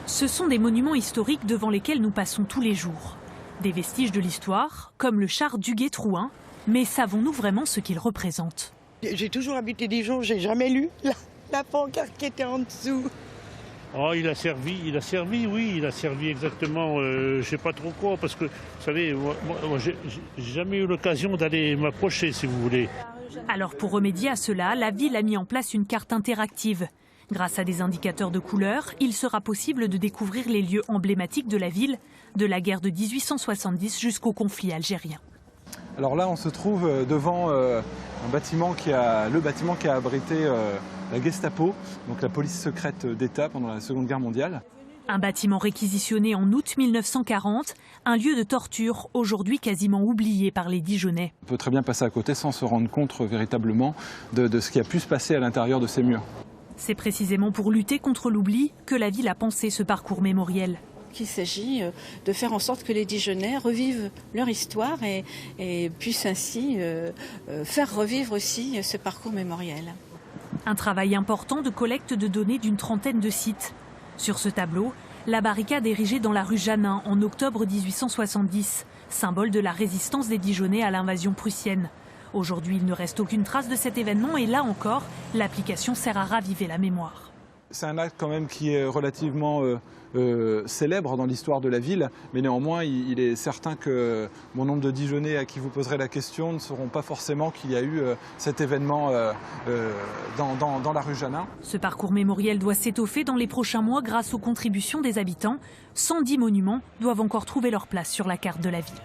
Ce sont des monuments historiques devant lesquels nous passons tous les jours. Des vestiges de l'histoire, comme le char Duguay-Trouin, mais savons-nous vraiment ce qu'il représente? J'ai toujours habité Dijon, j'ai jamais lu la pancarte qui était en dessous. Oh, il a servi, oui, il a servi exactement, je sais pas trop quoi, parce que, vous savez, moi j'ai jamais eu l'occasion d'aller m'approcher, si vous voulez. Alors pour remédier à cela, la ville a mis en place une carte interactive. Grâce à des indicateurs de couleurs, il sera possible de découvrir les lieux emblématiques de la ville, de la guerre de 1870 jusqu'au conflit algérien. Alors là, on se trouve devant le bâtiment qui a abrité la Gestapo, donc la police secrète d'État pendant la Seconde Guerre mondiale. Un bâtiment réquisitionné en août 1940, un lieu de torture aujourd'hui quasiment oublié par les Dijonnais. On peut très bien passer à côté sans se rendre compte véritablement de ce qui a pu se passer à l'intérieur de ces murs. C'est précisément pour lutter contre l'oubli que la ville a pensé ce parcours mémoriel. Il s'agit de faire en sorte que les Dijonnais revivent leur histoire et puissent ainsi faire revivre aussi ce parcours mémoriel. Un travail important de collecte de données d'une trentaine de sites. Sur ce tableau, la barricade érigée dans la rue Janin en octobre 1870, symbole de la résistance des Dijonnais à l'invasion prussienne. Aujourd'hui, il ne reste aucune trace de cet événement et là encore, l'application sert à raviver la mémoire. C'est un acte quand même qui est relativement célèbre dans l'histoire de la ville, mais néanmoins il est certain que bon nombre de Dijonnais à qui vous poserez la question ne sauront pas forcément qu'il y a eu cet événement dans la rue Janin. Ce parcours mémoriel doit s'étoffer dans les prochains mois grâce aux contributions des habitants. 110 monuments doivent encore trouver leur place sur la carte de la ville.